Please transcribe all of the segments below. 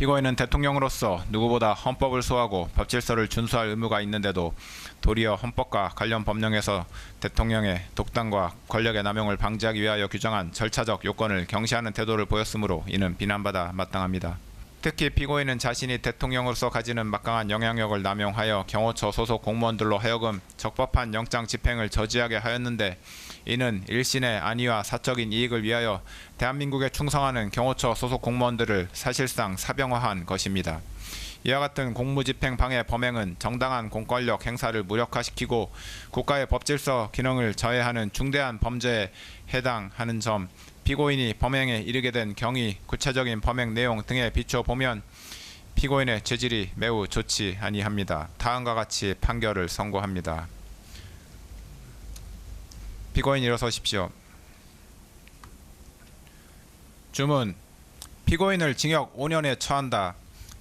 피고인은 대통령으로서 누구보다 헌법을 수호하고 법질서를 준수할 의무가 있는데도 도리어 헌법과 관련 법령에서 대통령의 독단과 권력의 남용을 방지하기 위하여 규정한 절차적 요건을 경시하는 태도를 보였으므로 이는 비난받아 마땅합니다. 특히 피고인은 자신이 대통령으로서 가지는 막강한 영향력을 남용하여 경호처 소속 공무원들로 하여금 적법한 영장 집행을 저지하게 하였는데 이는 일신의 안위와 사적인 이익을 위하여 대한민국에 충성하는 경호처 소속 공무원들을 사실상 사병화한 것입니다. 이와 같은 공무집행 방해 범행은 정당한 공권력 행사를 무력화시키고 국가의 법질서 기능을 저해하는 중대한 범죄에 해당하는 점, 피고인이 범행에 이르게 된 경위, 구체적인 범행 내용 등에 비춰 보면 피고인의 죄질이 매우 좋지 아니합니다. 다음과 같이 판결을 선고합니다. 피고인 일어서십시오. 주문. 피고인을 징역 5년에 처한다.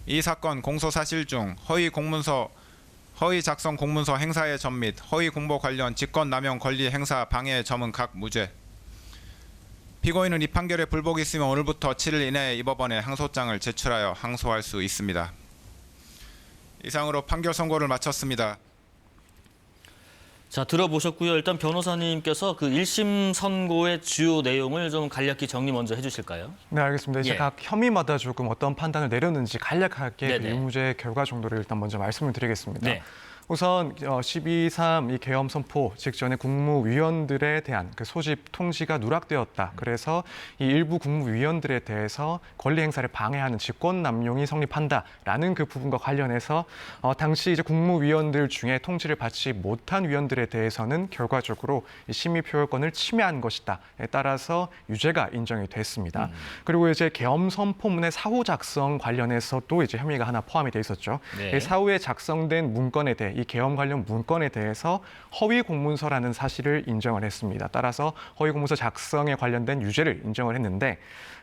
이 사건 공소사실 중 허위 작성 공문서 행사의 점 및 허위 공보 관련 직권남용 권리 행사 방해의 점은 각 무죄. 피고인은 이 판결에 불복이 있으면 오늘부터 7일 이내에 이 법원에 항소장을 제출하여 항소할 수 있습니다. 이상으로 판결 선고를 마쳤습니다. 자, 들어보셨고요. 일단 변호사님께서 그 1심 선고의 주요 내용을 좀 간략히 정리 먼저 해주실까요? 네, 알겠습니다. 이제 예. 각 혐의마다 조금 어떤 판단을 내렸는지 간략하게 그 네네. 유무죄 결과 정도를 일단 먼저 말씀을 드리겠습니다. 네. 우선 12.3 이 계엄 선포 직전에 국무위원들에 대한 그 소집 통지가 누락되었다. 그래서 이 일부 국무위원들에 대해서 권리 행사를 방해하는 직권남용이 성립한다라는 그 부분과 관련해서 당시 이제 국무위원들 중에 통지를 받지 못한 위원들에 대해서는 결과적으로 이 심의 표결권을 침해한 것이다에 따라서 유죄가 인정이 됐습니다. 그리고 이제 계엄 선포문의 사후 작성 관련해서도 이제 혐의가 하나 포함이 돼 있었죠. 네. 이 사후에 작성된 문건에 대해 이 계엄 관련 문건에 대해서 허위 공문서라는 사실을 인정을 했습니다. 따라서 허위 공문서 작성에 관련된 유죄를 인정을 했는데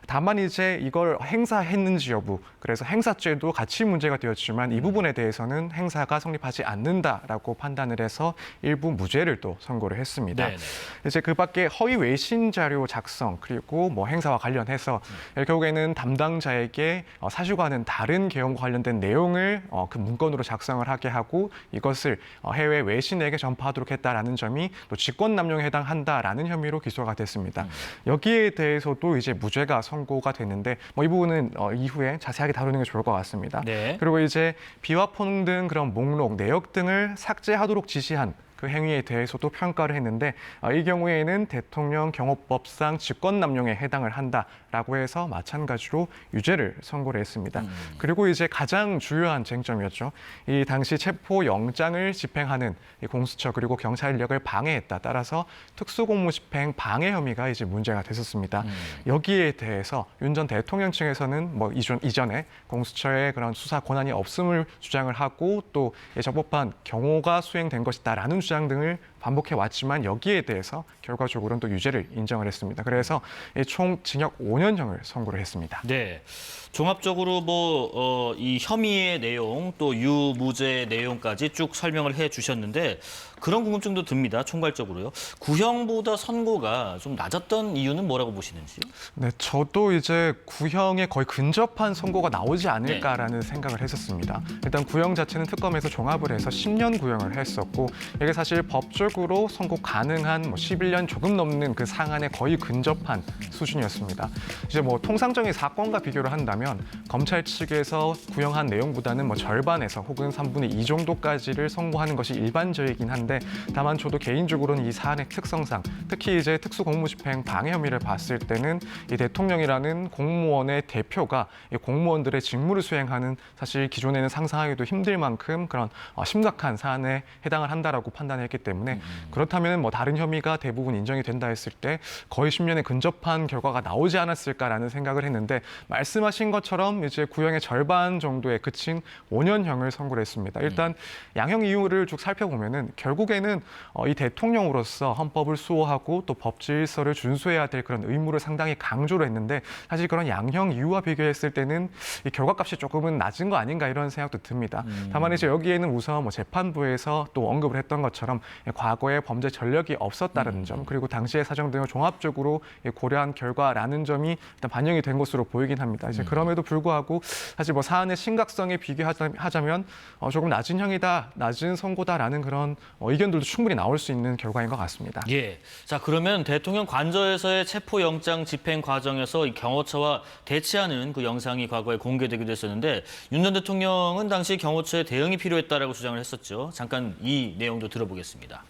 다만 이제 이걸 행사했는지 여부, 그래서 행사죄도 같이 문제가 되었지만 이 부분에 대해서는 행사가 성립하지 않는다라고 판단을 해서 일부 무죄를 또 선고를 했습니다. 네네. 이제 그 밖에 허위 외신 자료 작성 그리고 뭐 행사와 관련해서 결국에는 담당자에게 사실과는 다른 계엄과 관련된 내용을 그 문건으로 작성을 하게 하고 이것을 해외 외신에게 전파하도록 했다라는 점이 또 직권남용에 해당한다라는 혐의로 기소가 됐습니다. 여기에 대해서도 이제 무죄가 선고가 됐는데 이 부분은 이후에 자세하게 다루는 게 좋을 것 같습니다. 네. 그리고 이제 비화폰 등 그런 목록, 내역 등을 삭제하도록 지시한 그 행위에 대해서도 평가를 했는데 이 경우에는 대통령 경호법상 직권남용에 해당을 한다라고 해서 마찬가지로 유죄를 선고를 했습니다. 그리고 이제 가장 중요한 쟁점이었죠. 이 당시 체포영장을 집행하는 이 공수처 그리고 경찰력을 방해했다. 따라서 특수공무집행 방해 혐의가 이제 문제가 됐었습니다. 여기에 대해서 윤 전 대통령 측에서는 이전에 공수처의 그런 수사 권한이 없음을 주장을 하고 또 적법한 경호가 수행된 것이다라는 주장 등을 반복해 왔지만 여기에 대해서 결과적으로는 또 유죄를 인정을 했습니다. 그래서 총 징역 5년형을 선고를 했습니다. 네. 종합적으로 이 혐의의 내용 또 유무죄 내용까지 쭉 설명을 해 주셨는데 그런 궁금증도 듭니다. 총괄적으로요. 구형보다 선고가 좀 낮았던 이유는 뭐라고 보시는지요? 네, 저도 이제 구형에 거의 근접한 선고가 나오지 않을까라는 생각을 했었습니다. 일단 구형 자체는 특검에서 종합을 해서 10년 구형을 했었고 이게 사실 법적으로 선고 가능한 11년 조금 넘는 그 상한에 거의 근접한 수준이었습니다. 이제 통상적인 사건과 비교를 한다면 검찰 측에서 구형한 내용보다는 절반에서 혹은 3분의 2 정도까지를 선고하는 것이 일반적이긴 한데 다만 저도 개인적으로는 이 사안의 특성상 특히 이제 특수공무집행 방해 혐의를 봤을 때는 이 대통령이라는 공무원의 대표가 이 공무원들의 직무를 수행하는 사실 기존에는 상상하기도 힘들 만큼 그런 심각한 사안에 해당을 한다라고 판단했기 때문에 그렇다면 다른 혐의가 대부분 인정이 된다 했을 때 거의 10년에 근접한 결과가 나오지 않았을까라는 생각을 했는데 말씀하신 것처럼 이제 구형의 절반 정도에 그친 5년형을 선고를 했습니다. 일단 양형 이유를 쭉 살펴보면은 결국에는 이 대통령으로서 헌법을 수호하고 또 법질서를 준수해야 될 그런 의무를 상당히 강조를 했는데 사실 그런 양형 이유와 비교했을 때는 이 결과값이 조금은 낮은 거 아닌가 이런 생각도 듭니다. 다만 이제 여기에는 우선 재판부에서 또 언급을 했던 것처럼 과거에 범죄 전력이 없었다는 점 그리고 당시의 사정 등을 종합적으로 고려한 결과라는 점이 일단 반영이 된 것으로 보이긴 합니다. 이제 그런 그럼에도 불구하고 사실 뭐 사안의 심각성에 비교하자면 조금 낮은 형이다, 낮은 선고다라는 그런 의견들도 충분히 나올 수 있는 결과인 것 같습니다. 예. 자, 그러면 대통령 관저에서의 체포영장 집행 과정에서 이 경호처와 대치하는 그 영상이 과거에 공개되기도 했었는데 윤 전 대통령은 당시 경호처의 대응이 필요했다라고 주장을 했었죠. 잠깐 이 내용도 들어보겠습니다.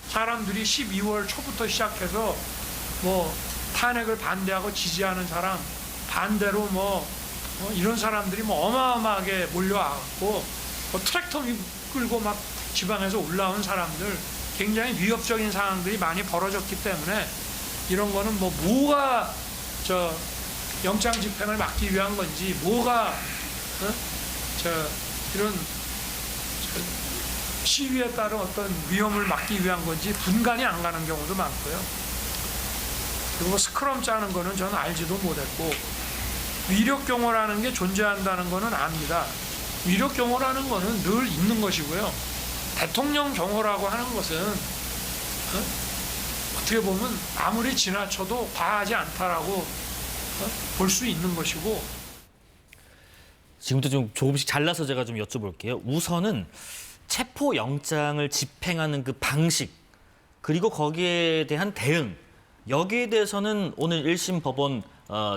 사람들이 12월 초부터 시작해서 뭐 탄핵을 반대하고 지지하는 사람, 반대로 뭐 이런 사람들이 뭐 어마어마하게 몰려와갖고 뭐 트랙터 끌고 막 지방에서 올라온 사람들, 굉장히 위협적인 상황들이 많이 벌어졌기 때문에 이런 거는 뭐가 영장 집행을 막기 위한 건지, 뭐가 이런 시위에 따른 어떤 위험을 막기 위한 건지 분간이 안 가는 경우도 많고요. 그리고 스크럼 짜는 거는 저는 알지도 못했고, 위력 경호라는 게 존재한다는 거는 압니다. 위력 경호라는 거는 늘 있는 것이고요. 대통령 경호라고 하는 것은 어떻게 보면 아무리 지나쳐도 과하지 않다라고 볼 수 있는 것이고. 지금부터 좀 조금씩 잘라서 제가 좀 여쭤볼게요. 우선은 체포영장을 집행하는 그 방식, 그리고 거기에 대한 대응, 여기에 대해서는 오늘 1심 법원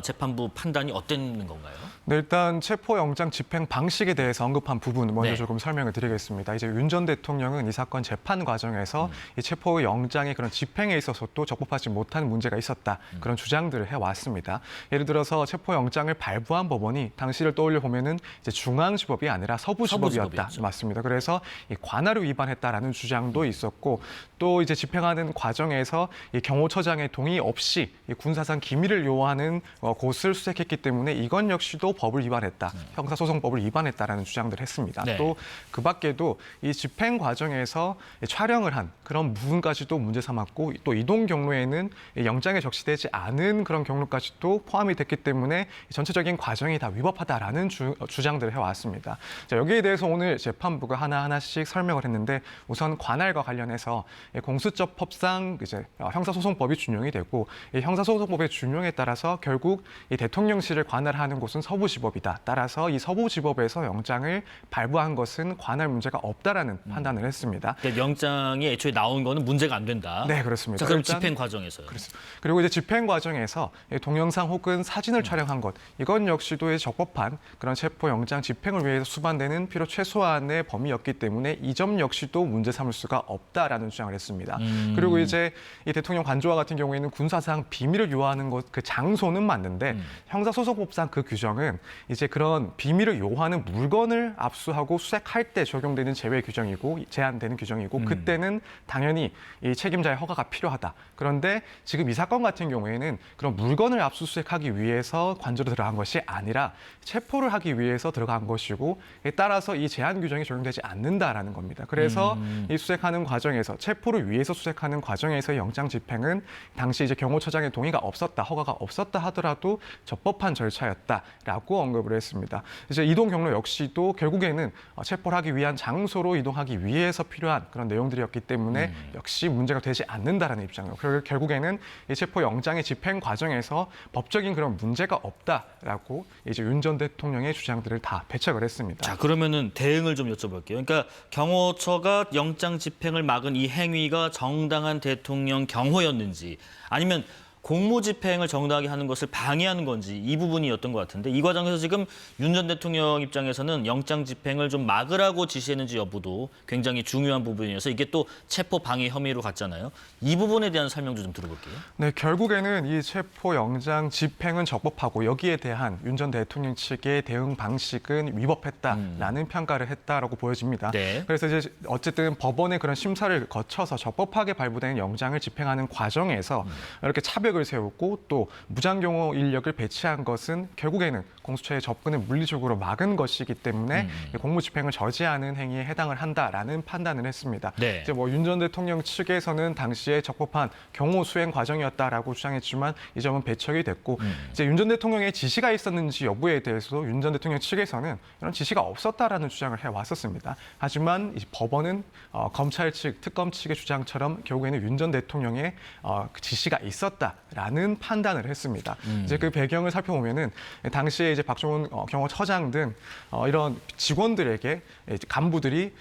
재판부 판단이 어땠는 건가요? 네, 일단 체포영장 집행 방식에 대해서 언급한 부분 먼저 네. 조금 설명을 드리겠습니다. 이제 윤 전 대통령은 이 사건 재판 과정에서 이 체포영장의 그런 집행에 있어서도 적법하지 못한 문제가 있었다. 그런 주장들을 해왔습니다. 예를 들어서 체포영장을 발부한 법원이 당시를 떠올려 보면은 이제 중앙지법이 아니라 서부지법이었다. 서부지법이었죠. 맞습니다. 그래서 이 관할을 위반했다라는 주장도 있었고, 또 이제 집행하는 과정에서 이 경호처장의 동의 없이 이 군사상 기밀을 요하는 곳을 수색했기 때문에 이건 역시도 법을 위반했다. 형사소송법을 위반했다라는 주장들을 했습니다. 네. 또 그 밖에도 이 집행 과정에서 촬영을 한 그런 부분까지도 문제 삼았고, 또 이동 경로에는 영장에 적시되지 않은 그런 경로까지도 포함이 됐기 때문에 전체적인 과정이 다 위법하다라는 주장들을 해왔습니다. 자, 여기에 대해서 오늘 재판부가 하나하나씩 설명을 했는데, 우선 관할과 관련해서 공수처법상 이제 형사소송법이 준용이 되고, 이 형사소송법의 준용에 따라서 결국 이 대통령실을 관할하는 곳은 서부지법이다. 따라서 이 서부지법에서 영장을 발부한 것은 관할 문제가 없다라는 판단을 했습니다. 그러니까 영장이 애초에 나온 거는 문제가 안 된다. 네, 그렇습니다. 자, 그럼 일단 집행 과정에서요. 그리고 이제 집행 과정에서 동영상 혹은 사진을 촬영한 것, 이건 역시도 적법한 그런 체포영장 집행을 위해서 수반되는 필요 최소한의 범위였기 때문에 이 점 역시도 문제 삼을 수가 없다라는 주장을 했습니다. 그리고 이제 이 대통령 관저와 같은 경우에는 군사상 비밀을 요하는 것, 그 장소는 맞는데 형사소송법상 그 규정은 이제 그런 비밀을 요하는 물건을 압수하고 수색할 때 적용되는 제외 규정이고 제한되는 규정이고, 그때는 당연히 이 책임자의 허가가 필요하다. 그런데 지금 이 사건 같은 경우에는 그런 물건을 압수수색하기 위해서 관저로 들어간 것이 아니라 체포를 하기 위해서 들어간 것이고, 따라서 이 제한 규정이 적용되지 않는다라는 겁니다. 그래서 이 수색하는 과정에서, 체포를 위해서 수색하는 과정에서 영장 집행은 당시 이제 경호처장의 동의가 없었다, 허가가 없었다 하더라도 적법한 절차였다라고 언급을 했습니다. 이제 이동 경로 역시도 결국에는 체포를 하기 위한 장소로 이동하기 위해서 필요한 그런 내용들이었기 때문에 역시 문제가 되지 않는다라는 입장이에요. 결국에는 이 체포 영장의 집행 과정에서 법적인 그런 문제가 없다라고 이제 윤 전 대통령의 주장들을 다 배척을 했습니다. 자, 그러면은 대응을 좀 여쭤볼게요. 그러니까 경호처가 영장 집행을 막은 이 행위가 정당한 대통령 경호였는지, 아니면 공무집행을 정당하게 하는 것을 방해하는 건지, 이 부분이었던 것 같은데, 이 과정에서 지금 윤 전 대통령 입장에서는 영장 집행을 좀 막으라고 지시했는지 여부도 굉장히 중요한 부분이어서 이게 또 체포 방해 혐의로 갔잖아요. 이 부분에 대한 설명도 좀 들어볼게요. 네, 결국에는 이 체포 영장 집행은 적법하고 여기에 대한 윤 전 대통령 측의 대응 방식은 위법했다라는 평가를 했다라고 보여집니다. 네. 그래서 이제 어쨌든 법원의 그런 심사를 거쳐서 적법하게 발부된 영장을 집행하는 과정에서 이렇게 차별을 세우고 또 무장경호 인력을 배치한 것은 결국에는 공수처의 접근을 물리적으로 막은 것이기 때문에 공무집행을 저지하는 행위에 해당을 한다라는 판단을 했습니다. 네. 이제 뭐 윤 전 대통령 측에서는 당시에 적법한 경호 수행 과정이었다라고 주장했지만 이 점은 배척이 됐고, 이제 윤 전 대통령의 지시가 있었는지 여부에 대해서도 윤 전 대통령 측에서는 이런 지시가 없었다라는 주장을 해왔었습니다. 하지만 이 법원은 검찰 측, 특검 측의 주장처럼 결국에는 윤 전 대통령의 그 지시가 있었다. 있다라는 판단을 했습니다. 이제 그 배경을 살펴보면은 당시에 이제 박종훈 경호처장 등 이런 직원들에게 이제 간부들이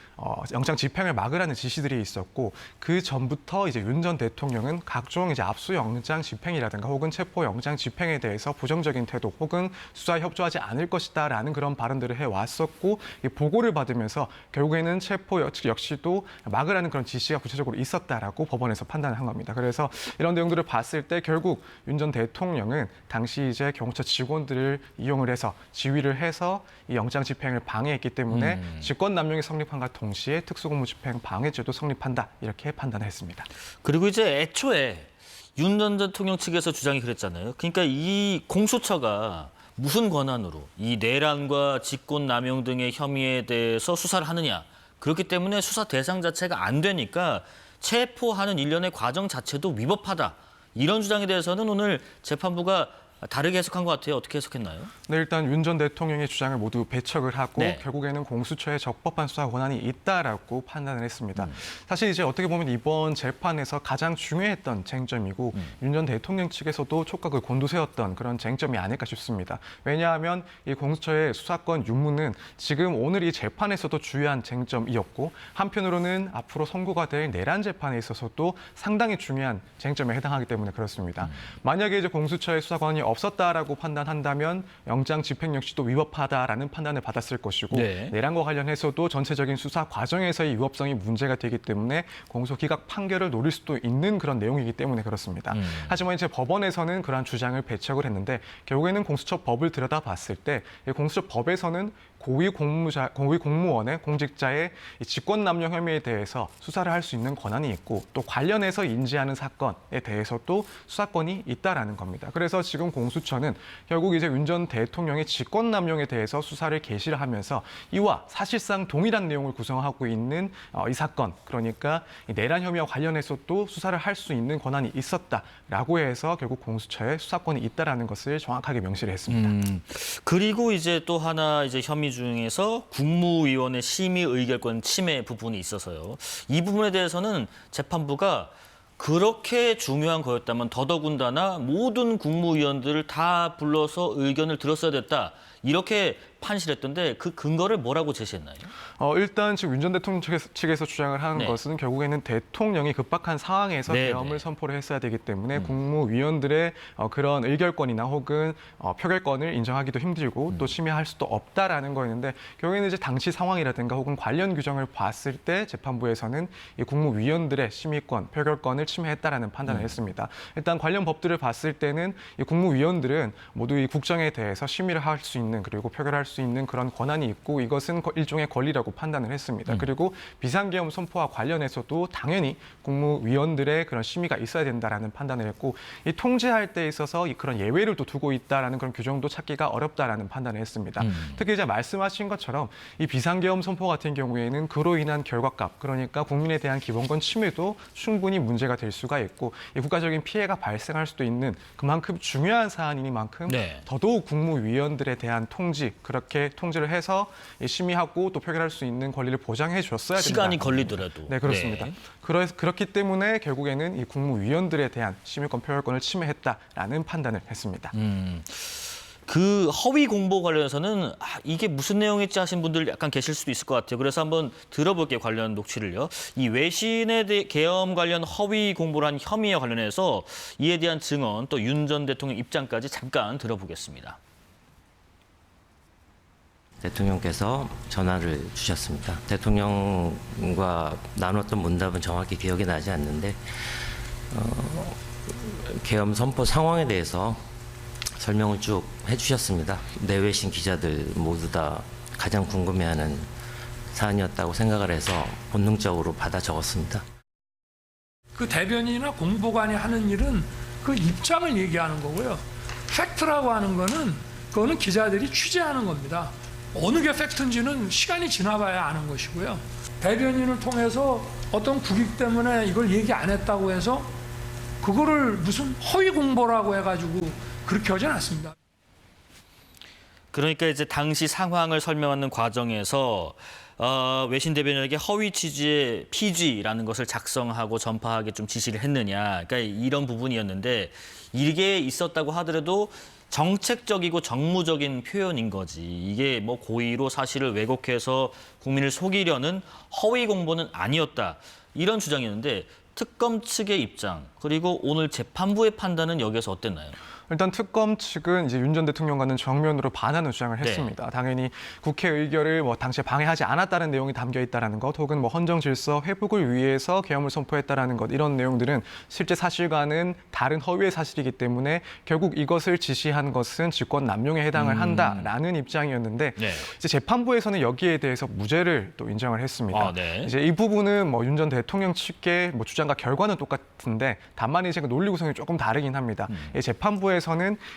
영장 집행을 막으라는 지시들이 있었고 그 전부터 이제 윤 전 대통령은 각종 이제 압수 영장 집행이라든가 혹은 체포 영장 집행에 대해서 부정적인 태도 혹은 수사에 협조하지 않을 것이다라는 그런 발언들을 해왔었고 이 보고를 받으면서 결국에는 체포 역시도 막으라는 그런 지시가 구체적으로 있었다라고 법원에서 판단을 한 겁니다. 그래서 이런 내용들을 봤을 때 결국 윤 전 대통령은 당시 이제 경호처 직원들을 이용을 해서 지휘를 해서 이 영장 집행을 방해했기 때문에 직권남용이 성립한과 동시에 특수공무집행 방해죄도 성립한다 이렇게 판단했습니다. 그리고 이제 애초에 윤 전 대통령 측에서 주장이 그랬잖아요. 그러니까 이 공수처가 무슨 권한으로 이 내란과 직권남용 등의 혐의에 대해서 수사를 하느냐. 그렇기 때문에 수사 대상 자체가 안 되니까 체포하는 일련의 과정 자체도 위법하다. 이런 주장에 대해서는 오늘 재판부가 다르게 해석한 것 같아요. 어떻게 해석했나요? 네, 일단 윤 전 대통령의 주장을 모두 배척을 하고 네. 결국에는 공수처에 적법한 수사 권한이 있다라고 판단을 했습니다. 사실 이제 어떻게 보면 이번 재판에서 가장 중요했던 쟁점이고 윤 전 대통령 측에서도 촉각을 곤두세웠던 그런 쟁점이 아닐까 싶습니다. 왜냐하면 이 공수처의 수사권 유무는 지금 오늘 이 재판에서도 주요한 쟁점이었고 한편으로는 앞으로 선고가 될 내란 재판에 있어서도 상당히 중요한 쟁점에 해당하기 때문에 그렇습니다. 만약에 이제 공수처의 수사 권한이 없었다라고 판단한다면 영장 집행 역시도 위법하다라는 판단을 받았을 것이고 네. 내란과 관련해서도 전체적인 수사 과정에서의 위법성이 문제가 되기 때문에 공소기각 판결을 노릴 수도 있는 그런 내용이기 때문에 그렇습니다. 하지만 이제 법원에서는 그러한 주장을 배척을 했는데 결국에는 공수처법을 들여다봤을 때 이 공수처법에서는 고위공무원의 공직자의 직권남용 혐의에 대해서 수사를 할 수 있는 권한이 있고 또 관련해서 인지하는 사건에 대해서도 수사권이 있다라는 겁니다. 그래서 지금 공수처는 결국 이제 윤 전 대통령의 직권남용에 대해서 수사를 개시를 하면서 이와 사실상 동일한 내용을 구성하고 있는 이 사건, 그러니까 이 내란 혐의와 관련해서도 수사를 할 수 있는 권한이 있었다라고 해서 결국 공수처에 수사권이 있다라는 것을 정확하게 명시를 했습니다. 그리고 이제 또 하나 이제 혐의 중에서 국무위원의 심의 의결권 침해 부분이 있어서요. 이 부분에 대해서는 재판부가 그렇게 중요한 거였다면 더더군다나 모든 국무위원들을 다 불러서 의견을 들었어야 됐다. 이렇게 판시했던데 그 근거를 뭐라고 제시했나요? 일단 지금 윤 전 대통령 측에서 주장을 하는 네. 것은 결국에는 대통령이 급박한 상황에서 네, 계엄을 네. 선포를 했어야 되기 때문에 국무위원들의 그런 의결권이나 혹은 표결권을 인정하기도 힘들고 또 침해할 수도 없다라는 거였는데 결국에는 이제 당시 상황이라든가 혹은 관련 규정을 봤을 때 재판부에서는 이 국무위원들의 심의권, 표결권을 침해했다라는 판단을 했습니다. 일단 관련 법들을 봤을 때는 이 국무위원들은 모두 이 국정에 대해서 심의를 할 수 있는 그리고 표결할 수 있는 그런 권한이 있고 이것은 일종의 권리라고 판단을 했습니다. 그리고 비상계엄 선포와 관련해서도 당연히 국무위원들의 그런 심의가 있어야 된다라는 판단을 했고 이 통제할 때 있어서 그런 예외를 또 두고 있다라는 그런 규정도 찾기가 어렵다라는 판단을 했습니다. 특히 이제 말씀하신 것처럼 이 비상계엄 선포 같은 경우에는 그로 인한 결과값, 그러니까 국민에 대한 기본권 침해도 충분히 문제가 될 수가 있고 이 국가적인 피해가 발생할 수도 있는 그만큼 중요한 사안이니만큼 네. 더더욱 국무위원들에 대한 통지, 그렇게 통지를 해서 심의하고 또 표결할 수 있는 권리를 보장해 줬어야 된다. 시간이 걸리더라도. 네, 그렇습니다. 네. 그렇기 때문에 결국에는 이 국무위원들에 대한 심의권 표결권을 침해했다라는 판단을 했습니다. 그 허위 공보 관련해서는 이게 무슨 내용일지 하신 분들 약간 계실 수도 있을 것 같아요. 그래서 한번 들어볼게요. 관련 녹취를요. 이 외신에 대해 계엄 관련 허위 공보를 한 혐의와 관련해서 이에 대한 증언 또 윤 전 대통령 입장까지 잠깐 들어보겠습니다. 대통령께서 전화를 주셨습니다. 대통령과 나눴던 문답은 정확히 기억이 나지 않는데 계엄 선포 상황에 대해서 설명을 쭉 해주셨습니다. 내외신 기자들 모두 다 가장 궁금해하는 사안이었다고 생각을 해서 본능적으로 받아 적었습니다. 그 대변인이나 공보관이 하는 일은 그 입장을 얘기하는 거고요. 팩트라고 하는 거는 그거는 기자들이 취재하는 겁니다. 어느 게 팩트인지는 시간이 지나봐야 아는 것이고요. 대변인을 통해서 어떤 국익 때문에 이걸 얘기 안 했다고 해서 그거를 무슨 허위 공보라고 해가지고 그렇게 하진 않습니다. 그러니까 이제 당시 상황을 설명하는 과정에서 외신 대변인에게 허위 취지의 PG라는 것을 작성하고 전파하게 좀 지시를 했느냐. 그러니까 이런 부분이었는데 이게 있었다고 하더라도 정책적이고 정무적인 표현인 거지. 이게 뭐 고의로 사실을 왜곡해서 국민을 속이려는 허위 공보는 아니었다. 이런 주장이었는데 특검 측의 입장 그리고 오늘 재판부의 판단은 여기에서 어땠나요? 일단 특검 측은 이제 윤 전 대통령과는 정면으로 반하는 주장을 했습니다. 당연히 국회 의결을 뭐 당시에 방해하지 않았다는 내용이 담겨 있다라는 것, 혹은 뭐 헌정 질서 회복을 위해서 계엄을 선포했다라는 것, 이런 내용들은 실제 사실과는 다른 허위의 사실이기 때문에 결국 이것을 지시한 것은 직권 남용에 해당을 한다라는 입장이었는데 네. 이제 재판부에서는 여기에 대해서 무죄를 또 인정을 했습니다. 아, 네. 이제 이 부분은 뭐 윤 전 대통령 측의 뭐 주장과 결과는 똑같은데 다만 이제 그 논리 구성이 조금 다르긴 합니다. 이 재판부에서는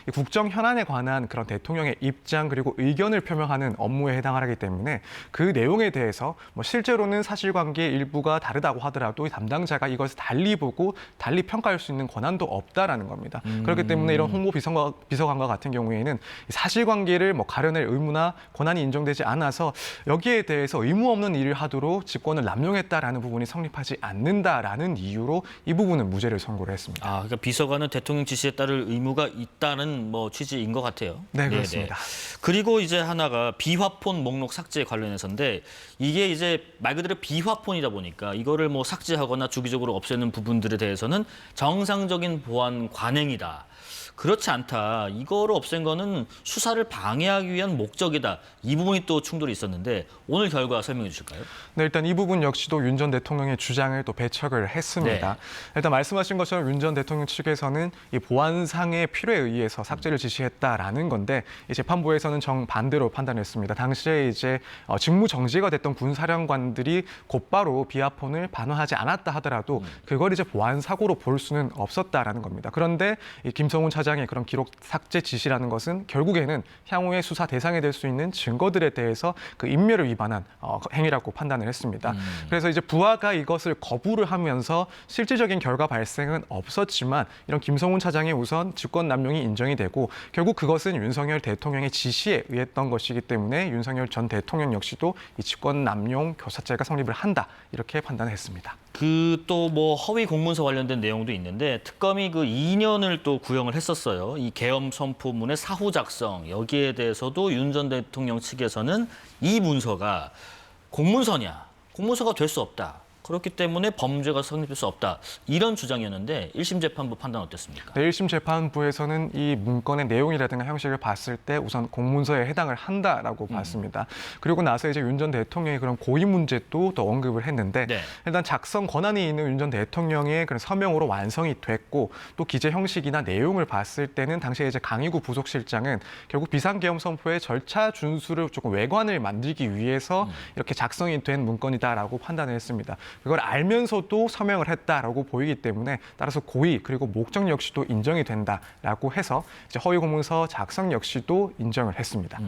이 국정 현안에 관한 그런 대통령의 입장 그리고 의견을 표명하는 업무에 해당하기 때문에 그 내용에 대해서 뭐 실제로는 사실관계 일부가 다르다고 하더라도 이 담당자가 이것을 달리 보고 달리 평가할 수 있는 권한도 없다라는 겁니다. 그렇기 때문에 이런 홍보 비서관과 같은 경우에는 사실관계를 뭐 가려낼 의무나 권한이 인정되지 않아서 여기에 대해서 의무 없는 일을 하도록 직권을 남용했다라는 부분이 성립하지 않는다라는 이유로 이 부분은 무죄를 선고를 했습니다. 아, 그러니까 비서관은 대통령 지시에 따를 의무가 있다는 뭐 취지인 것 같아요. 네, 그렇습니다. 그리고 이제 하나가 비화폰 목록 삭제 관련해서인데 이게 이제 말 그대로 비화폰이다 보니까 이거를 뭐 삭제하거나 주기적으로 없애는 부분들에 대해서는 정상적인 보안 관행이다. 그렇지 않다. 이거를 없앤 거는 수사를 방해하기 위한 목적이다. 이 부분이 또 충돌이 있었는데 오늘 결과 설명해 주실까요? 네, 일단 이 부분 역시도 윤 전 대통령의 주장을 또 배척을 했습니다. 네. 일단 말씀하신 것처럼 윤 전 대통령 측에서는 이 보안상의 필요에 의해서 삭제를 지시했다라는 건데 이 재판부에서는 정반대로 판단했습니다. 당시에 이제 직무 정지가 됐던 군사령관들이 곧바로 비화폰을 반환하지 않았다 하더라도 그걸 이제 보안 사고로 볼 수는 없었다라는 겁니다. 그런데 이 김성훈 차장의 그런 기록 삭제 지시라는 것은 결국에는 향후의 수사 대상이 될 수 있는 증거들에 대해서 그 인멸을 위반한 행위라고 판단을 했습니다. 그래서 이제 부하가 이것을 거부를 하면서 실질적인 결과 발생은 없었지만 이런 김성훈 차장의 우선 직권 남용이 인정이 되고 결국 그것은 윤석열 대통령의 지시에 의했던 것이기 때문에 윤석열 전 대통령 역시도 이 직권 남용 교사죄가 성립을 한다 이렇게 판단했습니다. 그 또 뭐 허위 공문서 관련된 내용도 있는데 특검이 그 2년을 또 구형을 했었어요. 이 계엄 선포문의 사후 작성 여기에 대해서도 윤 전 대통령 측에서는 이 문서가 공문서냐, 공문서가 될 수 없다. 그렇기 때문에 범죄가 성립될 수 없다. 이런 주장이었는데 1심 재판부 판단 어땠습니까? 네, 1심 재판부에서는 이 문건의 내용이라든가 형식을 봤을 때 우선 공문서에 해당을 한다라고 봤습니다. 그리고 나서 이제 윤 전 대통령의 그런 고의 문제도 또 언급을 했는데 네. 일단 작성 권한이 있는 윤 전 대통령의 그런 서명으로 완성이 됐고 또 기재 형식이나 내용을 봤을 때는 당시에 이제 강희구 부속실장은 결국 비상계엄 선포의 절차 준수를 조금 외관을 만들기 위해서 이렇게 작성이 된 문건이다라고 판단을 했습니다. 그걸 알면서도 서명을 했다라고 보이기 때문에 따라서 고의 그리고 목적 역시도 인정이 된다라고 해서 이제 허위 공문서 작성 역시도 인정을 했습니다.